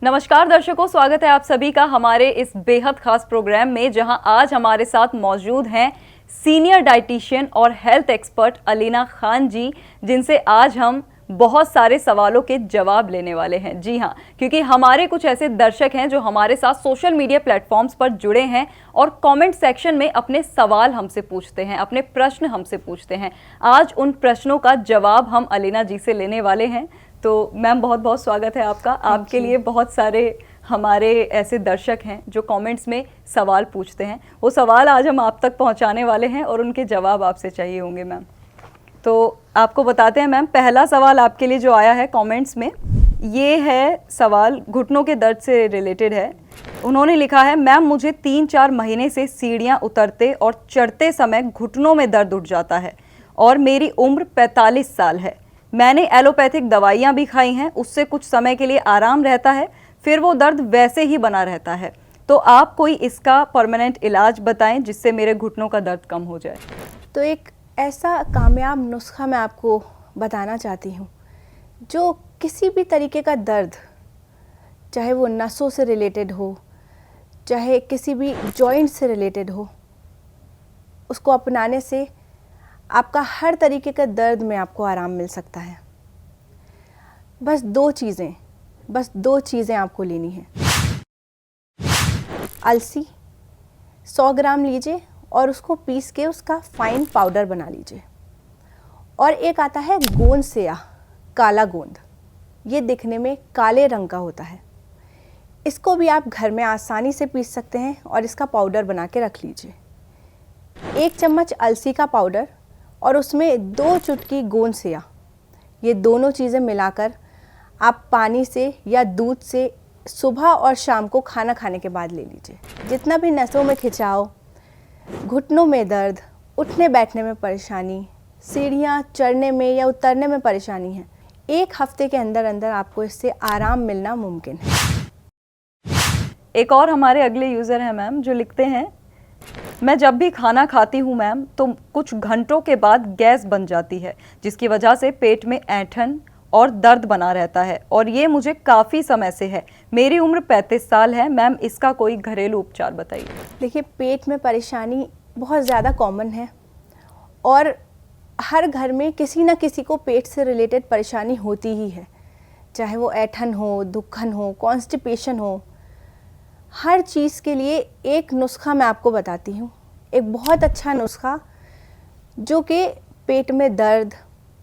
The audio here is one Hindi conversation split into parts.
नमस्कार दर्शकों, स्वागत है आप सभी का हमारे इस बेहद खास प्रोग्राम में, जहां आज हमारे साथ मौजूद हैं सीनियर डाइटिशियन और हेल्थ एक्सपर्ट अलीना खान जी, जिनसे आज हम बहुत सारे सवालों के जवाब लेने वाले हैं। जी हाँ, क्योंकि हमारे कुछ ऐसे दर्शक हैं जो हमारे साथ सोशल मीडिया प्लेटफॉर्म्स पर जुड़े हैं और कमेंट सेक्शन में अपने सवाल हमसे पूछते हैं, अपने प्रश्न हमसे पूछते हैं। आज उन प्रश्नों का जवाब हम अलीना जी से लेने वाले हैं। तो मैम, बहुत बहुत स्वागत है आपका। आपके लिए बहुत सारे हमारे ऐसे दर्शक हैं जो कमेंट्स में सवाल पूछते हैं, वो सवाल आज हम आप तक पहुंचाने वाले हैं और उनके जवाब आपसे चाहिए होंगे मैम। तो आपको बताते हैं मैम, पहला सवाल आपके लिए जो आया है कमेंट्स में, ये है सवाल घुटनों के दर्द से रिलेटेड है। उन्होंने लिखा है, मैम मुझे 3-4 महीने से सीढ़ियाँ उतरते और चढ़ते समय घुटनों में दर्द उठ जाता है और मेरी उम्र 45 साल है। मैंने एलोपैथिक दवाइयाँ भी खाई हैं, उससे कुछ समय के लिए आराम रहता है, फिर वो दर्द वैसे ही बना रहता है। तो आप कोई इसका परमानेंट इलाज बताएं जिससे मेरे घुटनों का दर्द कम हो जाए। तो एक ऐसा कामयाब नुस्खा मैं आपको बताना चाहती हूँ जो किसी भी तरीके का दर्द, चाहे वो नसों से रिलेटेड हो, चाहे किसी भी जॉइंट से रिलेटेड हो, उसको अपनाने से आपका हर तरीके का दर्द में आपको आराम मिल सकता है। बस दो चीज़ें आपको लेनी है। अलसी 100 ग्राम लीजिए और उसको पीस के उसका फाइन पाउडर बना लीजिए। और एक आता है गोंद सेया, काला गोंद, ये दिखने में काले रंग का होता है। इसको भी आप घर में आसानी से पीस सकते हैं और इसका पाउडर बना के रख लीजिए। 1 चम्मच अलसी का पाउडर और उसमें 2 चुटकी गोंद सेया, ये दोनों चीज़ें मिलाकर आप पानी से या दूध से सुबह और शाम को खाना खाने के बाद ले लीजिए। जितना भी नसों में खिंचाव, घुटनों में दर्द, उठने बैठने में परेशानी, सीढ़ियाँ चढ़ने में या उतरने में परेशानी है, 1 हफ्ते के अंदर अंदर आपको इससे आराम मिलना मुमकिन है। एक और हमारे अगले यूज़र हैं मैम, जो लिखते हैं, मैं जब भी खाना खाती हूँ मैम तो कुछ घंटों के बाद गैस बन जाती है, जिसकी वजह से पेट में ऐंठन और दर्द बना रहता है और ये मुझे काफ़ी समय से है। मेरी उम्र 35 साल है मैम, इसका कोई घरेलू उपचार बताइए। देखिए, पेट में परेशानी बहुत ज़्यादा कॉमन है और हर घर में किसी न किसी को पेट से रिलेटेड परेशानी होती ही है, चाहे वो ऐंठन हो, दुखन हो, कॉन्स्टिपेशन हो। हर चीज़ के लिए एक नुस्खा मैं आपको बताती हूँ, एक बहुत अच्छा नुस्खा जो कि पेट में दर्द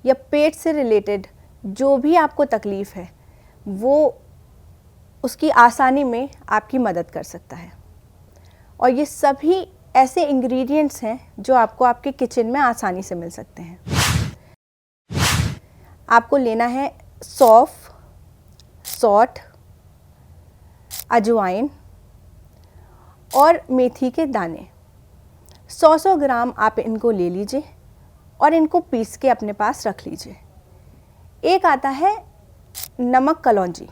या पेट से रिलेटेड जो भी आपको तकलीफ़ है वो उसकी आसानी में आपकी मदद कर सकता है। और ये सभी ऐसे इंग्रेडिएंट्स हैं जो आपको आपके किचन में आसानी से मिल सकते हैं। आपको लेना है सौंफ, सौंठ, अजवाइन और मेथी के दाने। 100 ग्राम आप इनको ले लीजिए और इनको पीस के अपने पास रख लीजिए। एक आता है नमक कलौंजी।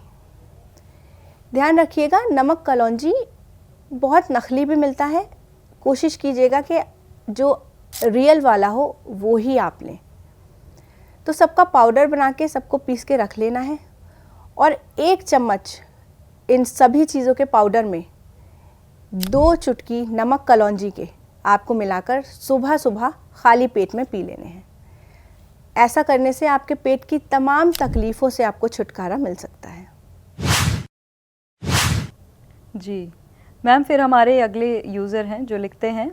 ध्यान रखिएगा, नमक कलौंजी बहुत नकली भी मिलता है, कोशिश कीजिएगा कि जो रियल वाला हो वो ही आप लें। तो सबका पाउडर बना के सबको पीस के रख लेना है और 1 चम्मच इन सभी चीज़ों के पाउडर में 2 चुटकी नमक कलौंजी के आपको मिलाकर सुबह सुबह खाली पेट में पी लेने हैं। ऐसा करने से आपके पेट की तमाम तकलीफ़ों से आपको छुटकारा मिल सकता है। जी मैम, फिर हमारे अगले यूज़र हैं जो लिखते हैं,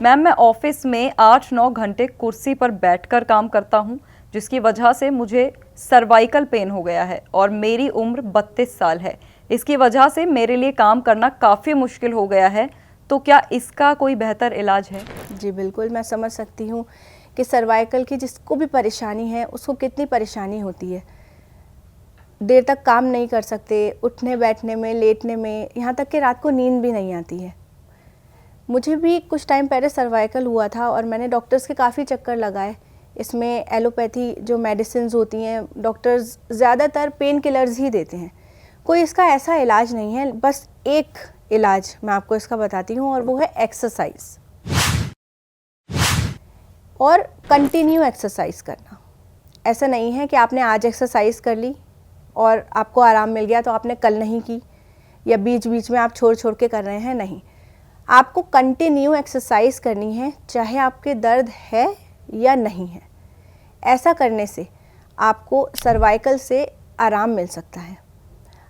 मैम मैं ऑफिस में 8-9 घंटे कुर्सी पर बैठकर काम करता हूँ, जिसकी वजह से मुझे सर्वाइकल पेन हो गया है और मेरी उम्र 32 साल है। इसकी वजह से मेरे लिए काम करना काफ़ी मुश्किल हो गया है, तो क्या इसका कोई बेहतर इलाज है? जी बिल्कुल, मैं समझ सकती हूँ कि सर्वाइकल की जिसको भी परेशानी है उसको कितनी परेशानी होती है। देर तक काम नहीं कर सकते, उठने बैठने में, लेटने में, यहाँ तक कि रात को नींद भी नहीं आती है। मुझे भी कुछ टाइम पहले सर्वाइकल हुआ था और मैंने डॉक्टर्स के काफ़ी चक्कर लगाए। इसमें एलोपैथी जो मेडिसिन्स होती हैं, डॉक्टर्स ज़्यादातर पेन किलर्स ही देते हैं। कोई इसका ऐसा इलाज नहीं है, बस एक इलाज मैं आपको इसका बताती हूँ और वो है एक्सरसाइज और कंटिन्यू एक्सरसाइज करना। ऐसा नहीं है कि आपने आज एक्सरसाइज कर ली, और आपको आराम मिल गया तो आपने कल नहीं की, या बीच बीच में आप छोड़ छोड़ के कर रहे हैं, नहीं। आपको कंटिन्यू एक्सरसाइज करनी है, चाहे आपके दर्द है या नहीं है। ऐसा करने से आपको सर्वाइकल से आराम मिल सकता है।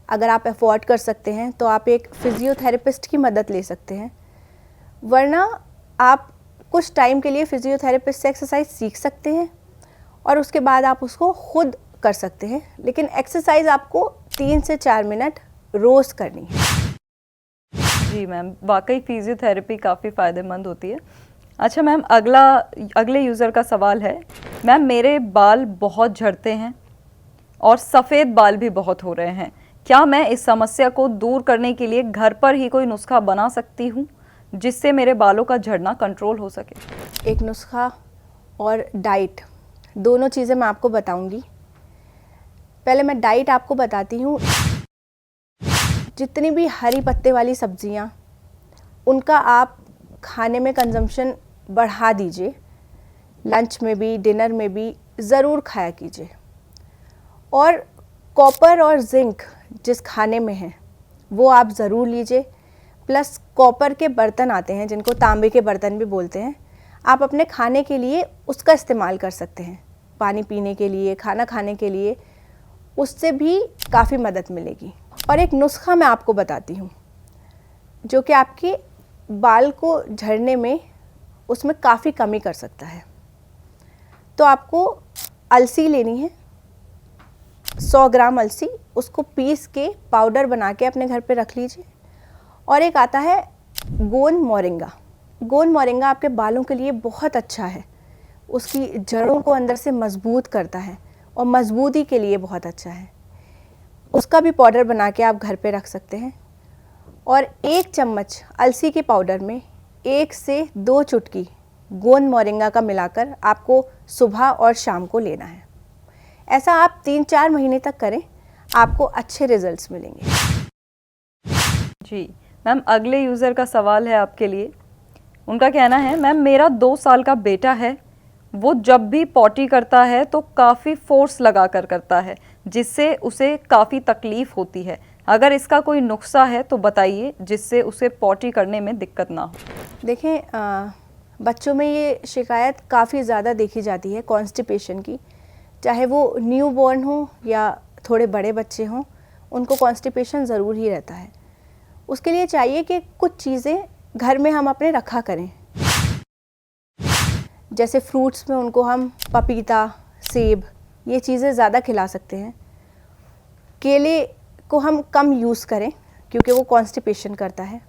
अगर आप अफोर्ड कर सकते हैं तो आप एक फिजियोथेरेपिस्ट की मदद ले सकते हैं, वरना आप कुछ टाइम के लिए फिजियोथेरेपिस्ट से एक्सरसाइज सीख सकते हैं और उसके बाद आप उसको खुद कर सकते हैं। लेकिन एक्सरसाइज आपको 3 से 4 मिनट रोज़ करनी है। जी मैम, वाकई फिजियोथेरेपी काफ़ी फ़ायदेमंद होती है। अच्छा मैम, अगले यूज़र का सवाल है, मैम मेरे बाल बहुत झड़ते हैं और सफ़ेद बाल भी बहुत हो रहे हैं, क्या मैं इस समस्या को दूर करने के लिए घर पर ही कोई नुस्खा बना सकती हूँ जिससे मेरे बालों का झड़ना कंट्रोल हो सके? एक नुस्खा और डाइट, दोनों चीज़ें मैं आपको बताऊंगी। पहले मैं डाइट आपको बताती हूँ। जितनी भी हरी पत्ते वाली सब्जियाँ, उनका आप खाने में कंजम्पशन बढ़ा दीजिए। लंच में भी, डिनर में भी ज़रूर खाया कीजिए। और कॉपर और जिंक जिस खाने में है वो आप ज़रूर लीजिए। प्लस कॉपर के बर्तन आते हैं जिनको तांबे के बर्तन भी बोलते हैं, आप अपने खाने के लिए उसका इस्तेमाल कर सकते हैं, पानी पीने के लिए, खाना खाने के लिए, उससे भी काफ़ी मदद मिलेगी। और एक नुस्खा मैं आपको बताती हूँ जो कि आपके बाल को झड़ने में उसमें काफ़ी कमी कर सकता है। तो आपको अलसी लेनी है, 100 ग्राम अलसी, उसको पीस के पाउडर बना के अपने घर पे रख लीजिए। और एक आता है गोंद मोरिंगा। गोंद मोरिंगा आपके बालों के लिए बहुत अच्छा है, उसकी जड़ों को अंदर से मजबूत करता है और मजबूती के लिए बहुत अच्छा है। उसका भी पाउडर बना के आप घर पे रख सकते हैं। और 1 चम्मच अलसी के पाउडर में 1 से 2 चुटकी गोंद मोरिंगा का मिलाकर आपको सुबह और शाम को लेना है। ऐसा आप 3-4 महीने तक करें, आपको अच्छे रिजल्ट्स मिलेंगे। जी मैम, अगले यूज़र का सवाल है आपके लिए। उनका कहना है, मैम मेरा 2 साल का बेटा है, वो जब भी पॉटी करता है तो काफ़ी फोर्स लगा कर करता है जिससे उसे काफ़ी तकलीफ़ होती है। अगर इसका कोई नुस्खा है तो बताइए जिससे उसे पॉटी करने में दिक्कत ना हो। देखें, बच्चों में ये शिकायत काफ़ी ज़्यादा देखी जाती है कॉन्स्टिपेशन की, चाहे वो न्यू बॉर्न हो या थोड़े बड़े बच्चे हों, उनको कॉन्स्टिपेशन ज़रूर ही रहता है। उसके लिए चाहिए कि कुछ चीज़ें घर में हम अपने रखा करें। जैसे फ्रूट्स में उनको हम पपीता, सेब, ये चीज़ें ज़्यादा खिला सकते हैं। केले को हम कम यूज़ करें क्योंकि वो कॉन्स्टिपेशन करता है।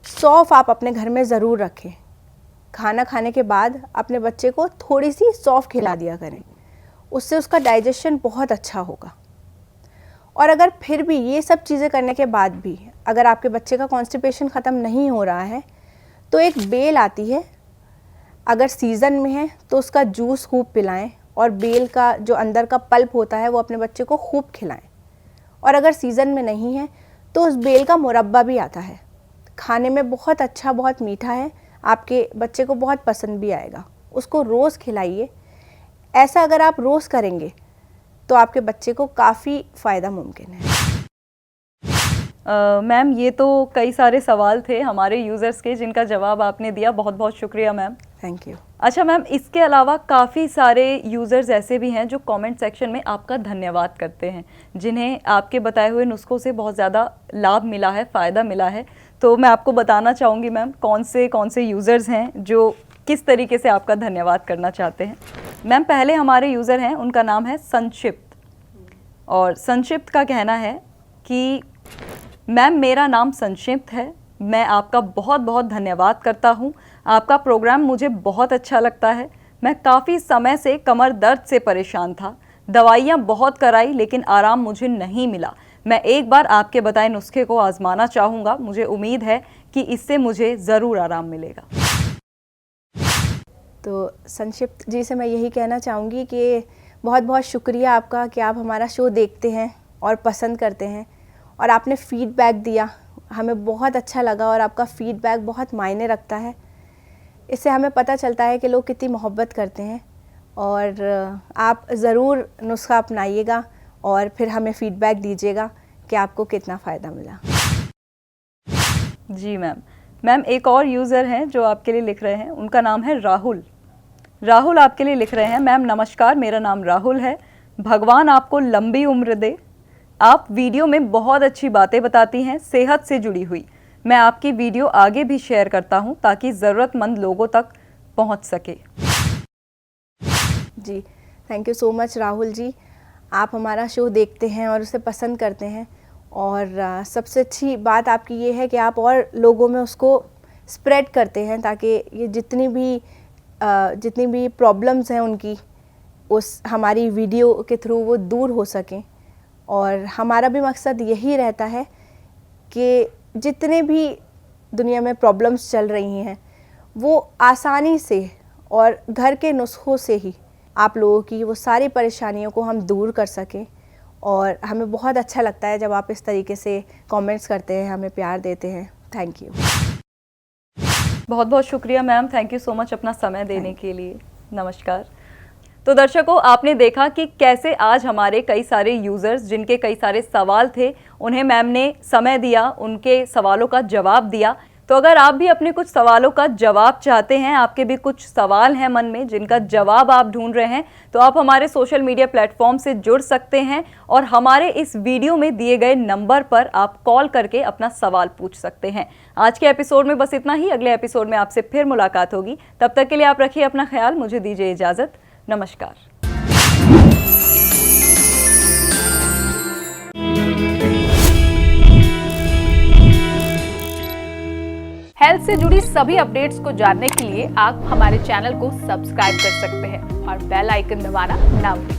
सौंफ आप अपने घर में ज़रूर रखें। खाना खाने के बाद अपने बच्चे को थोड़ी सी सौंफ खिला दिया करें, उससे उसका डाइजेशन बहुत अच्छा होगा। और अगर फिर भी ये सब चीज़ें करने के बाद भी अगर आपके बच्चे का कॉन्स्टिपेशन ख़त्म नहीं हो रहा है तो एक बेल आती है, अगर सीज़न में है तो उसका जूस खूब पिलाएं और बेल का जो अंदर का पल्प होता है वो अपने बच्चे को खूब खिलाएं। और अगर सीज़न में नहीं है तो उस बेल का मुरब्बा भी आता है, खाने में बहुत अच्छा, बहुत मीठा है, आपके बच्चे को बहुत पसंद भी आएगा। उसको रोज़ खिलाइए। ऐसा अगर आप रोज़ करेंगे तो आपके बच्चे को काफ़ी फ़ायदा मुमकिन है। मैम ये तो कई सारे सवाल थे हमारे यूज़र्स के जिनका जवाब आपने दिया, बहुत बहुत शुक्रिया मैम। Thank you. अच्छा मैम, इसके अलावा काफ़ी सारे यूज़र्स ऐसे भी हैं जो कमेंट सेक्शन में आपका धन्यवाद करते हैं, जिन्हें आपके बताए हुए नुस्खों से बहुत ज़्यादा लाभ मिला है, फ़ायदा मिला है। तो मैं आपको बताना चाहूँगी मैम कौन से यूज़र्स हैं जो किस तरीके से आपका धन्यवाद करना चाहते हैं। मैम पहले हमारे यूज़र हैं, उनका नाम है संक्षिप्त, और संक्षिप्त का कहना है कि मैम मेरा नाम संक्षिप्त है, मैं आपका बहुत बहुत धन्यवाद करता हूँ, आपका प्रोग्राम मुझे बहुत अच्छा लगता है। मैं काफ़ी समय से कमर दर्द से परेशान था, दवाइयाँ बहुत कराई लेकिन आराम मुझे नहीं मिला। मैं एक बार आपके बताए नुस्खे को आजमाना चाहूँगा, मुझे उम्मीद है कि इससे मुझे ज़रूर आराम मिलेगा। तो संक्षिप्त जी से मैं यही कहना चाहूँगी कि बहुत बहुत शुक्रिया आपका कि आप हमारा शो देखते हैं और पसंद करते हैं, और आपने फ़ीडबैक दिया, हमें बहुत अच्छा लगा और आपका फ़ीडबैक बहुत मायने रखता है। इससे हमें पता चलता है कि लोग कितनी मोहब्बत करते हैं, और आप ज़रूर नुस्खा अपनाइएगा और फिर हमें फीडबैक दीजिएगा कि आपको कितना फ़ायदा मिला। जी मैम, एक और यूज़र हैं जो आपके लिए लिख रहे हैं, उनका नाम है राहुल। राहुल आपके लिए लिख रहे हैं, मैम नमस्कार, मेरा नाम राहुल है, भगवान आपको लंबी उम्र दे। आप वीडियो में बहुत अच्छी बातें बताती हैं सेहत से जुड़ी हुई। मैं आपकी वीडियो आगे भी शेयर करता हूं ताकि ज़रूरतमंद लोगों तक पहुंच सके। जी, thank you so much Rahul ji. आप हमारा शो देखते हैं और उसे पसंद करते हैं, और सबसे अच्छी बात आपकी ये है कि आप और लोगों में उसको स्प्रेड करते हैं ताकि ये जितनी भी प्रॉब्लम्स हैं उनकी उस हमारी वीडियो के थ्रू वो दूर हो सकें। और हमारा भी मकसद यही रहता है कि जितने भी दुनिया में प्रॉब्लम्स चल रही हैं वो आसानी से और घर के नुस्खों से ही आप लोगों की वो सारी परेशानियों को हम दूर कर सकें। और हमें बहुत अच्छा लगता है जब आप इस तरीके से कमेंट्स करते हैं, हमें प्यार देते हैं। Thank you. बहुत बहुत शुक्रिया ma'am, thank you so much अपना समय देने के लिए। नमस्कार। तो दर्शकों, आपने देखा कि कैसे आज हमारे कई सारे यूज़र्स जिनके कई सारे सवाल थे, उन्हें मैम ने समय दिया, उनके सवालों का जवाब दिया। तो अगर आप भी अपने कुछ सवालों का जवाब चाहते हैं, आपके भी कुछ सवाल हैं मन में जिनका जवाब आप ढूंढ रहे हैं, तो आप हमारे सोशल मीडिया प्लेटफॉर्म से जुड़ सकते हैं और हमारे इस वीडियो में दिए गए नंबर पर आप कॉल करके अपना सवाल पूछ सकते हैं। आज के एपिसोड में बस इतना ही। अगले एपिसोड में आपसे फिर मुलाकात होगी। तब तक के लिए आप रखिए अपना ख्याल। मुझे दीजिए इजाज़त। नमस्कार। हेल्थ से जुड़ी सभी अपडेट्स को जानने के लिए आप हमारे चैनल को सब्सक्राइब कर सकते हैं और बेल आइकन दबाना ना भूलें।